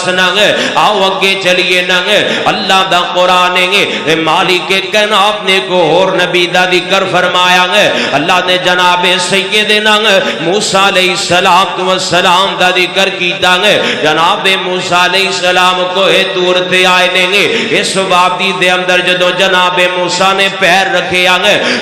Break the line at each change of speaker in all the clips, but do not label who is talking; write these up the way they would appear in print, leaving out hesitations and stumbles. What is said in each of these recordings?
دسنا آؤ اگے چلیے ننگ اللہ دا قرآن ہے مالک کائنات نے کو اور نبی دا ذکر فرمایا اللہ نے جناب سیدنا موسیٰ علیہ السلام دا ذکر کیتا جناب موسیٰ علیہ السلام کو طور تے آئے نے اس وادی دے اندر جدو جناب موسیٰ نے پیر رکھے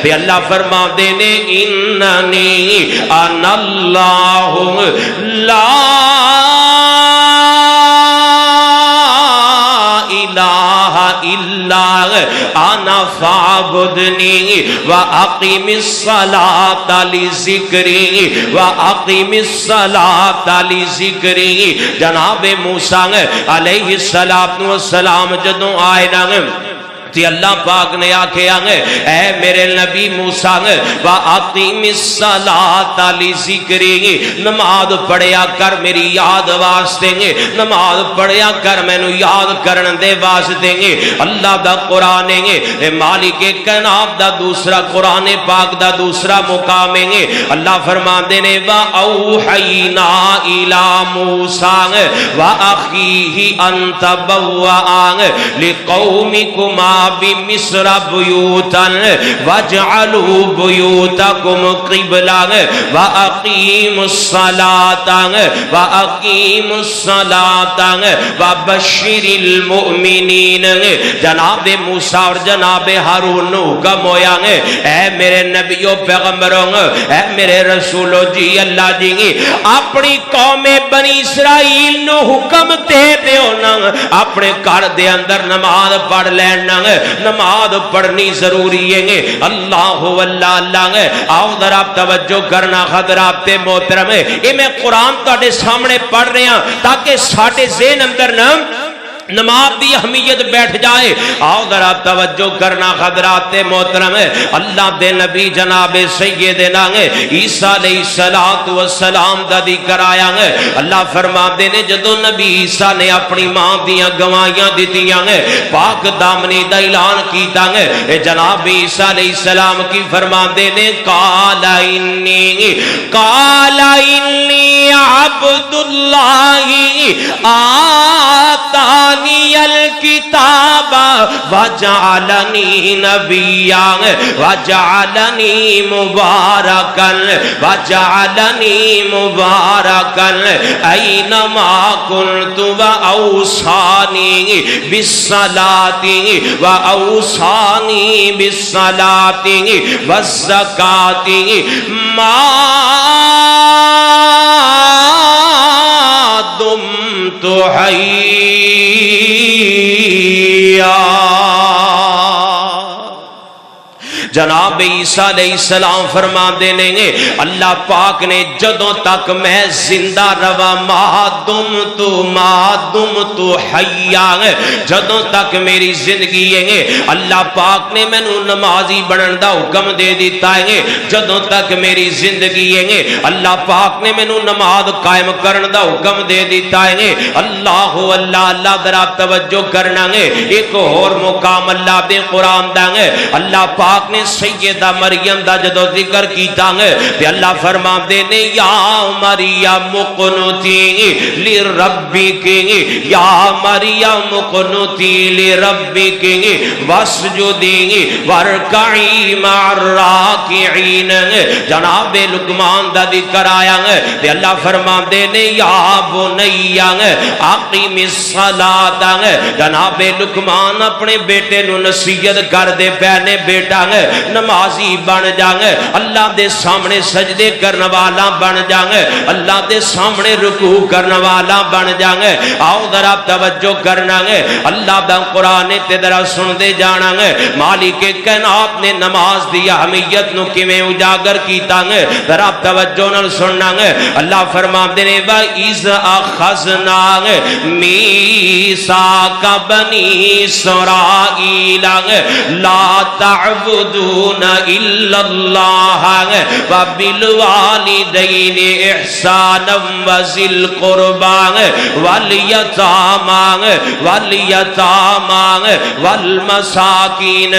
تے اللہ فرما دے نے اننی انا اللہ لا الہ الا انا فاعبدنی واقم الصلاۃ لذکری واقم الصلاۃ لذکری جناب موسیٰ علیہ السلام جدوں آئے نا تی اللہ پاک نے آکھیا اے میرے نبی موسیٰ وَأَقِمِ الصَّلَاةَ لِذِكْرِي نماز پڑھیا کر میری یاد واسطے نماز پڑھیا کر مینوں یاد کرن دے واسطے اللہ دا قرآن ہے مالک کائنات دا دوسرا قرآن پاک دا دوسرا مقام ہے اللہ فرماندے نے وَأَوْحَيْنَا إِلَى مُوسَىٰ وَأَخِيهِ أَن تَبَوَّآ لِقَوْمِكُمَا بمصر بیوتا واجعلوا بیوتکم قبلا واقیموا الصلاة وبشر المؤمنین جناب موسیٰ اور جناب ہارون حکم ہویا اے میرے نبیوں پیغمبروں اے میرے رسولوں جی اللہ جی اپنی قوم بنی اسرائیل نو حکم دے دیو نا اپنے گھر دے اندر نماز پڑھ لینا نماز پڑھنی ضروری ہے اللہ اللہ آؤ ذرا توجہ کرنا حضرات محترم یہ میں قرآن تہاڈے سامنے پڑھ رہا تاکہ ساڈے ذہن اندر نماز دی اہمیت بیٹھ جائے آؤ ذرا توجہ کرنا حضرات محترم اللہ دے نبی جناب سیدنا عیسیٰ علیہ السلام دا ذکر آیا اللہ فرماتے نے جدو نبی عیسیٰ نے اپنی ماں دیاں گواہیاں دتیاں پاک دامنی دا اعلان کیتا جناب عیسیٰ علیہ السلام کی فرماتے نے قال انی عبد اللہ آتانی الکتاب وجعلنی نبیا وجعلنی مبارکا اینما کنت واوصانی بالصلاۃ والزکاۃ ما دمت حیا جناب عیسیٰ علیہ السلام فرما دینے گے اللہ پاک نے جدوں تک میں زندہ روا ما دمت حیا جدوں تک میری زندگی ہے اللہ پاک نے مینوں نمازی بنن دا حکم دے دیتا ہے جدوں تک میری زندگی ہے اللہ پاک نے مینوں نماز قائم کرن دا حکم دے دیتا ہے اللہ اللہ ذرا توجہ کرنا ہے ایک اور مقام اللہ دے قرآن دا ہے اللہ پاک نے سیدہ مریم دا جدو ذکر کیتا ہے تے اللہ فرما دے نے یا مریم قنوتی لربک یا مریم قنوتی لربک واسجدی وارکعی مع الراکعین جناب لقمان دا ذکر آیا ہے تے اللہ فرما دے نے یا بنی اقیم الصلاۃ جناب لقمان اپنے بیٹے نو نصیحت کر دے پہنے بیٹا نمازی بن جائیں اللہ دے سامنے سجدے کرنے والا بن جائیں اللہ دے سامنے رکوع کرنے والا بن جائیں آؤ ذرا توجہ کرنا ہے اللہ دا قرآن تے ذرا سن دے جانا ہے مالک کائنات نے نماز دی اہمیت نو کیویں اجاگر کیتا ہے ذرا توجہ نال سننا ہے اللہ فرماندے نے وَإِذْ أَخَذْنَا مِيثَاقَ بَنِي إِسْرَائِيلَ لَا تَعْبُدُونَ يعبدون إلا الله وبالوالدين إحسانا وذي القربى واليتامى والمساکین.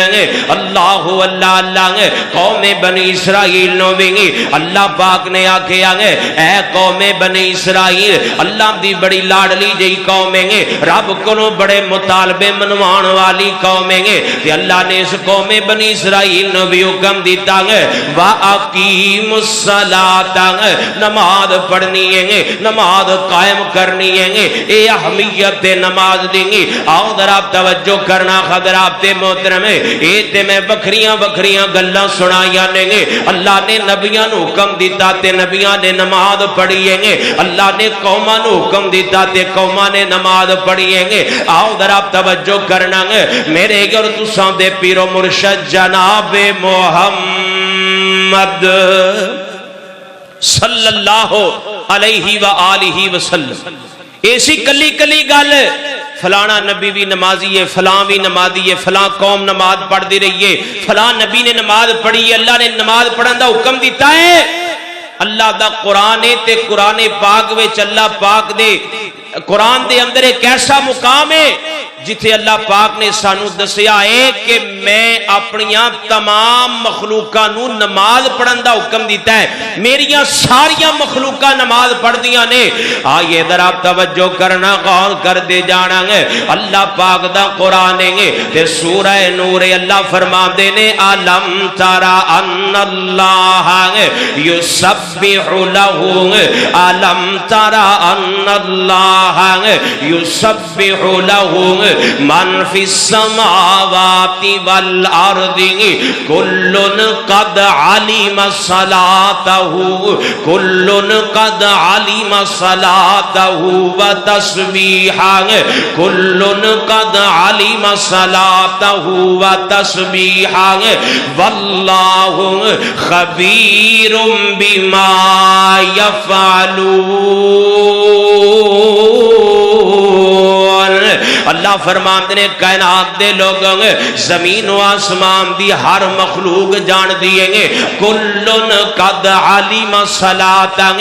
اللہ اللہ قوم بنی اسرائیل نو بھی اللہ پاک نے آکھیا اے قوم بنی اسرائیل اللہ دی بڑی لاڈلی جئی قوم ہے، رب کو بڑے مطالبے منوان والی قوم ہے، تے اللہ نے اس قوم بنی اسرائیل نو بھی حکم دیتا ہے وَأَقِيمُ الصَّلَاةَ، نماز پڑھنی ہے، نماز قائم کرنی ہے. اے اہمیت نماز دیں گی. آؤ ذرا توجہ کرنا حضرات محترم، اے تے میں بکھریاں بکھریاں گلاں سنائیاں نے گے. اللہ نے نبیاں نو حکم دیتا تے نبیاں نے نماز پڑھی ہے. اللہ نے قوماں نو حکم دیتا تے قوماں نے نماز پڑھی ہے. آؤ ذرا توجہ کرنا میرے اور تساں دے پیر و مرشد جناب محمد صلی اللہ علیہ وآلہ وسلم. ایسی کلی کلی گل فلانا نبی بھی نمازی ہے، فلاں بھی نمازی ہے، فلاں قوم نماز پڑھ دی رہی ہے، فلاں نبی نے نماز پڑھی ہے، اللہ نے نماز پڑھن دا حکم دیتا ہے. اللہ دا قرآن ہے تے قرآن پاک وچ اللہ پاک دے قرآن دے اندر ایک ایسا مقام ہے جتھے اللہ پاک نے سانو دسیا ہے کہ میں اپنیاں تمام مخلوقاں نو نماز پڑھن دا حکم دیتا ہے. میریاں ساریاں مخلوقاں نماز پڑھ دیاں نے. آئیے ذرا توجہ کرنا غور کر دے جانا ہے. اللہ پاک دا قرآن ہے تے سورہ نور اللہ فرما دے نے الم ترى ان اللہ یسبح لہ الم ترى ان اللہ یسبح لہ من فی السماوات والارض کل قد علم صلاتہ کل قد علم صلاتہ وتسبیحہ کل قد علم صلاتہ وتسبیحہ واللہ خبیر بما یفعلون. اللہ فرماتے نے کائنات دے لوگوں زمین و آسمان دی ہر مخلوق جان دیئے گے کلن قد علم صلاتہ.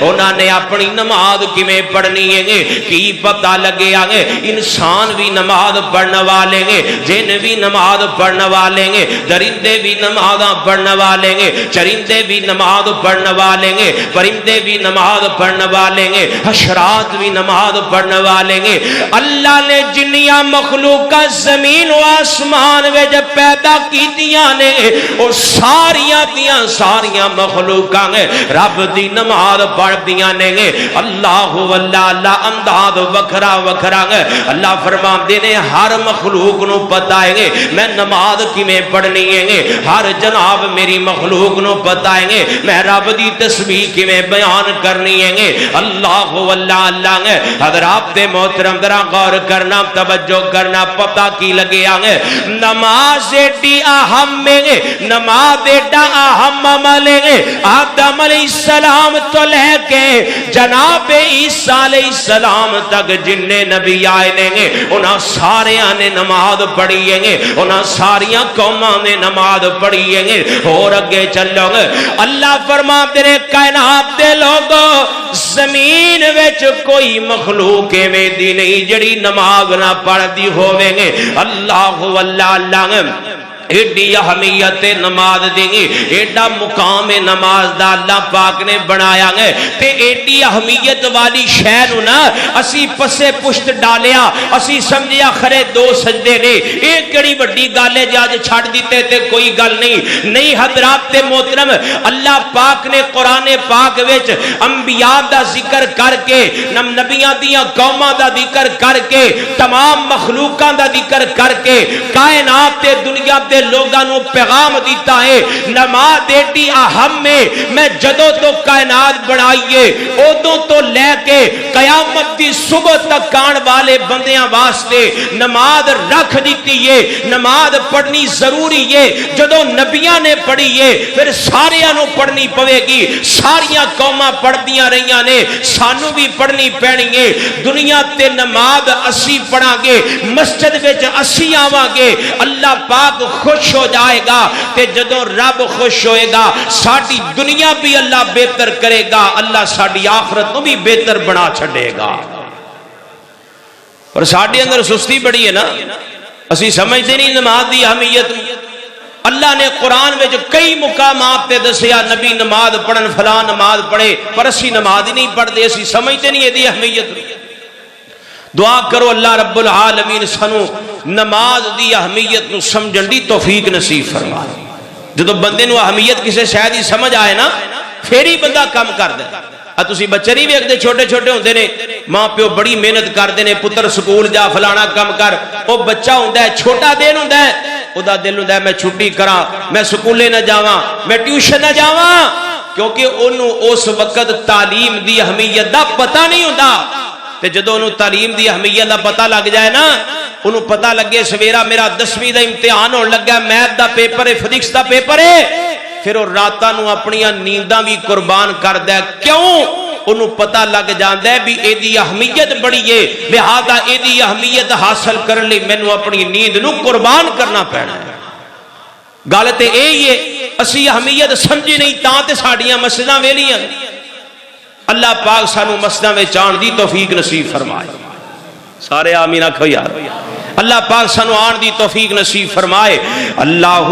انہوں نے اپنی نماز کیویں پڑھنی ہے کی پتہ لگے آگے. انسان بھی نماز پڑھنے والے گے، جن بھی نماز پڑھنے والے گے، درندے بھی نماز پڑھنے والے گے، چرندے بھی نماز پڑھنے والے گے، پرندے بھی نماز پڑھنے والے گے، حشرات بھی نماز پڑھنے والے گے. اللہ نے جنیاں مخلوقہ زمین و آسمان میں جب پیدا کیتیاں نے اور ساریاں دیاں ساریاں مخلوقہ رب دی نماز پڑھ دیاں نے. اللہ واللہ اللہ انداز وکھرا وکھرا. اللہ فرماندے نے ہر مخلوق نو پتہ ہے میں نماز کیویں پڑھنی ہے. ہر جناب میری مخلوق نو پتہ ہے میں رب دی تسبیح کیویں بیان کرنی ہے. اللہ واللہ اللہ حضرات محترم ذرا غور کرنا توجہ کرنا. پتہ کی لگے آگے نماز ایڈی اہم ہے، نماز ایڈا اہم عمل ہے. آدم علیہ السلام تو لے کے جناب عیسیٰ علیہ السلام تک جننے نبی آئے نے انہاں ساریاں نے نماز پڑھی ہے، انہاں ساریاں قوماں نے نماز پڑھی ہے. اور اگے چلو اللہ فرماتے ہیں کائنات دے لوگوں زمین وچ کوئی مخلوق ایویں دی نہیں جڑی نماز نہ پڑھ دی ہووے گے. اللہ واللہ اللہ ایڈی اہمیت نماز دیں گے، ایڈا مقام نماز دا اللہ پاک نے بنایا گے. تے ایڈی اہمیت والی شے نو نا اسی پسے پشت ڈالیا، اسی سمجھیا خرے دو سجدے نے ایک کڑی بڑی گل ہے جاج چھڑ دیتے تے کوئی گل نہیں. نہیں حضرات تے محترم اللہ پاک نے قرآن پاک وچ انبیاء دا ذکر کر کے نبیاں دیاں قوماں دا ذکر کر کے تمام مخلوقاں دا ذکر کر کے کائنات تے دنیا تے لوگاں نو پیغام دیتا ہے نماز ایڈی اہم ہے. میں جدوں تو کائنات بنائیے ادوں تو لے کے قیامت دی صبح تک آن والے بندیاں واسطے نماز رکھ دیتی ہے. نماز پڑھنی ضروری ہے. جدوں نبیاں نے پڑھی ہے پھر ساریاں نو پڑھنی پوے گی. ساریاں قوماں پڑھدیاں رہیاں نے، سانو بھی پڑھنی پینی ہے. دنیا تے نماز اسی پڑھاں گے، مسجد وچ اسی آواں گے. اللہ پاک خوش ہو جائے گا تے جدوں رب خوش ہوئے گا ساڈی دنیا بھی اللہ بہتر کرے گا، اللہ ساڈی آخرت کو بھی بہتر بنا چھڑے گا۔ اور ساڈے اندر سستی بڑی ہے نا، اسی سمجھتے نہیں نماز دی اہمیت۔ اللہ نے قرآن میں جو کئی مقامات تے دسیا نبی نماز پڑھن فلاں نماز پڑھے، پر اسی نماز ہی نہیں پڑھتے، اسی سمجھتے نہیں یہ اہمیت۔ دعا کرو اللہ رب العالمین سانو نماز دی اہمیت نو سمجھن دی توفیق نصیب فرمائے۔ جدو بندے نو اہمیت کسی شاید ہی سمجھ آئے نا پھر ہی بندہ کم کر دے۔ تسی بچے نہیں ویکھدے چھوٹے چھوٹے ہوندے نے، ماں پیو بڑی محنت کردے نے، پتر سکول جا فلانا کم کر، او بچہ ہوندا ہے چھوٹا دن ہوندا ہے، او دا دل ہوندا ہے میں چھٹی کراں، میں سکولے نہ جاواں، میں ٹیوشن نہ جاواں، کیونکہ انہوں اس وقت تعلیم دی اہمیت دا پتہ نہیں ہوندا۔ تے جدو انہوں تعلیم دی اہمیت دا پتہ لگ جائے نا، انہوں پتہ لگے سویرا میرا 10ویں دا امتحان ہونے لگا، میتھ دا پیپر ہے، فزکس دا پیپر ہے، پھر وہ راتاں نو اپنی نینداں بھی قربان کر دے۔ کیوں؟ انہوں پتہ لگ جاندہ ہے بھی اے دی اہمیت بڑی ہے، لہذا اے دی اہمیت حاصل کرنے لئے میں نو اپنی نیند نو قربان کرنا پینا ہے۔ گالتے اے یہ اسی اہمیت سمجھے نہیں تاں تے ساڑیاں مسجداں ویلیاں۔ اللہ پاک سانو مسجداں میں چان دی توفیق نصیب فرمائے۔ سارے آمین آکھو یار۔ اللہ پاک سانو آن دی توفیق نصیب فرمائے۔ اللہ